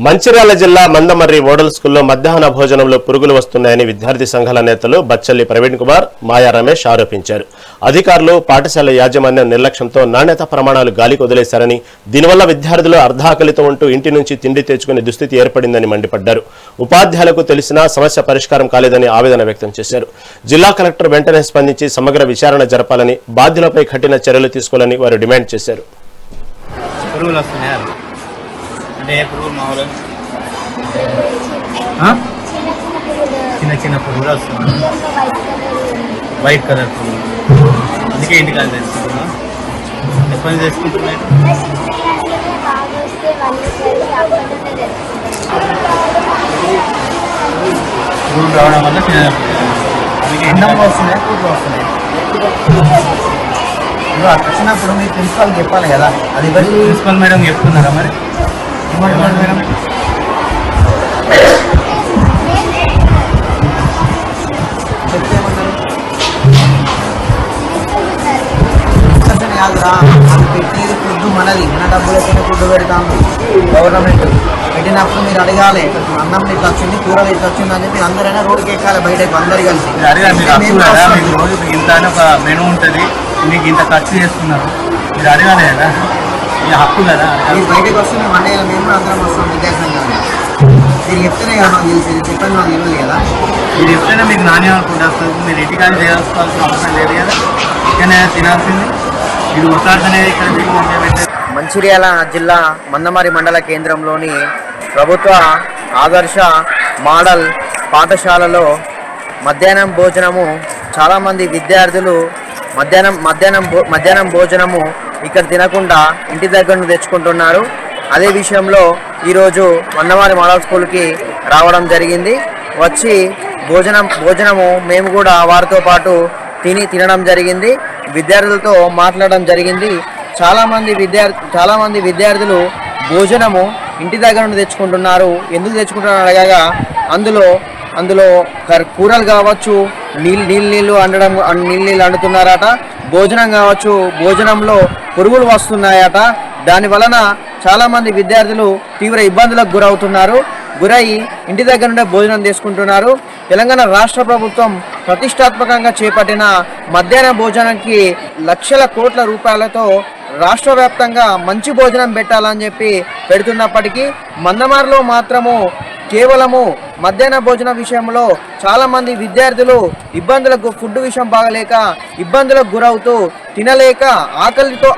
మంచిర్యాల జిల్లా మందమర్రి మోడల్ స్కూల్లో మధ్యాహ్న భోజనంలో పురుగులు వస్తున్నాయని విద్యార్థి సంఘాల నేతలు బచ్చల్లి ప్రవీణ్ కుమార్, మాయా రమేష్ ఆరోపించారు. అధికారులు పాఠశాల యాజమాన్యం నిర్లక్ష్యంతో నాణ్యత ప్రమాణాలు గాలికి వదిలేశారని, దీనివల్ల విద్యార్థులు అర్ధాకలితో ఉంటూ ఇంటి నుంచి తిండి తెచ్చుకునే దుస్థితి ఏర్పడిందని మండిపడ్డారు. ఉపాధ్యాయులకు తెలిసినా సమస్య పరిష్కారం కాలేదని ఆవేదన వ్యక్తం చేశారు. జిల్లా కలెక్టర్ వెంటనే స్పందించి సమగ్ర విచారణ జరపాలని, బాధ్యులపై కఠిన చర్యలు తీసుకోవాలని వారు డిమాండ్ చేశారు. చిన్న చిన్న పురుగులు వస్తున్నాయి, వైట్ కలర్ పురుగులు. అందుకే ఇంటికాడ తెచ్చుకుంటున్నా. ఎప్పటి తెచ్చుకుంటున్నాయి? పురుగులు రావడం వల్ల చిన్న అన్నంలో వస్తున్నాయి, కూరలు వస్తున్నాయి. ఇప్పుడు అక్కడ వచ్చినప్పుడు మీరు ప్రిన్సిపాల్ చెప్పాలి కదా. అది ప్రిన్సిపల్ మేడం చెప్తున్నారా? మరి ఏమంటున్నారు మేడం? కాదురా, అది పెట్టేది ఫుడ్ మనది, మన డబ్బులకైనా ఫుడ్ పెడతాము. గవర్నమెంట్ పెట్టినప్పుడు మీరు అడగాలి, అన్నం ఇట్లా వచ్చింది, కూరలు ఇట్లా వచ్చింది అని చెప్పి అందరైనా రోడ్డుకి ఎక్కాలి బయటకు అందరు కలిసి. రోజు ఇంత ఒక మెనూ ఉంటుంది, మీకు ఇంత ఖర్చు చేస్తున్నారు, మీరు అడగాలి కదా. మీ హక్కు కదా. మీరు బయటకు వస్తే మేము అన్నయ్య మేము అందరం వస్తాం విద్యార్థులు. మీరు చెప్తేనే కదా మాకు తెలిసేది, చెప్పండి మాకు తెలియదు కదా. మీరు ఎప్పుడైనా మీకు నాణ్యం అనుకుంటే వస్తుంది. మీరు ఇంటికాడ చేయాల్సిన అవసరం లేదు కదా, ఇక్కడనే తినాల్సింది. మీరు ఒట్లాడుతూనే ఇక్కడ. మంచిర్యాల జిల్లా మందమర్రి మండల కేంద్రంలోని ప్రభుత్వ ఆదర్శ మోడల్ పాఠశాలలో మధ్యాహ్నం భోజనము చాలామంది విద్యార్థులు మధ్యాహ్నం భోజనము ఇక్కడ తినకుండా ఇంటి దగ్గర తెచ్చుకుంటున్నారు. అదే విషయంలో ఈరోజు మందమర్రి మోడల్ స్కూల్కి రావడం జరిగింది. వచ్చి భోజనము మేము కూడా వారితో పాటు తినడం జరిగింది. విద్యార్థులతో మాట్లాడడం జరిగింది. చాలామంది విద్యార్థులు భోజనము ఇంటి దగ్గర నుండి తెచ్చుకుంటున్నారు. ఎందుకు తెచ్చుకుంటున్నారు అడగగా అందులో కూరలు కావచ్చు, నీళ్ళు అండుతున్నారట. భోజనం కావచ్చు, భోజనంలో పురుగులు వస్తున్నాయట. దాని వలన చాలామంది విద్యార్థులు తీవ్ర ఇబ్బందులకు గురై ఇంటి దగ్గర నుండే భోజనం తీసుకుంటున్నారు. తెలంగాణ రాష్ట్ర ప్రభుత్వం ప్రతిష్టాత్మకంగా చేపట్టిన మధ్యాహ్న భోజనానికి లక్షల కోట్ల రూపాయలతో రాష్ట్ర వ్యాప్తంగా మంచి భోజనం పెట్టాలని చెప్పి పెడుతున్నప్పటికీ మందమర్రిలో మాత్రము కేవలము మధ్యాహ్న భోజన విషయంలో చాలామంది విద్యార్థులు ఫుడ్ విషయం బాగలేక ఇబ్బందులకు గురవుతూ తినలేక ఆకలితో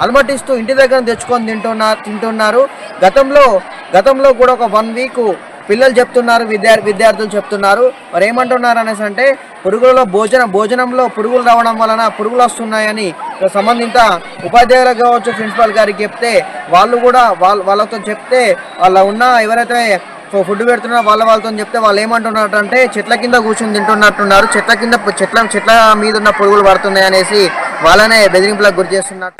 అలమటిస్తూ ఇంటి దగ్గర తెచ్చుకొని తింటున్నారు. గతంలో కూడా ఒక 1 వీక్ పిల్లలు చెప్తున్నారు, విద్యార్థులు చెప్తున్నారు. మరి ఏమంటున్నారు అనేసి అంటే పురుగులలో భోజనంలో పురుగులు రావడం వలన పురుగులు వస్తున్నాయని సంబంధిత ఉపాధ్యాయులకు కావచ్చు, ప్రిన్సిపాల్ గారికి చెప్తే వాళ్ళతో చెప్తే ఎవరైతే ఫుడ్ పెడుతున్నారో వాళ్ళతో చెప్తే వాళ్ళు ఏమంటున్నారు అంటే చెట్ల కింద కూర్చొని తింటున్నట్టున్నారు. చెట్ల మీద ఉన్న పురుగులు పడుతున్నాయి అనేసి వాళ్ళనే బెదిరింపులకు గురి చేస్తున్నారు.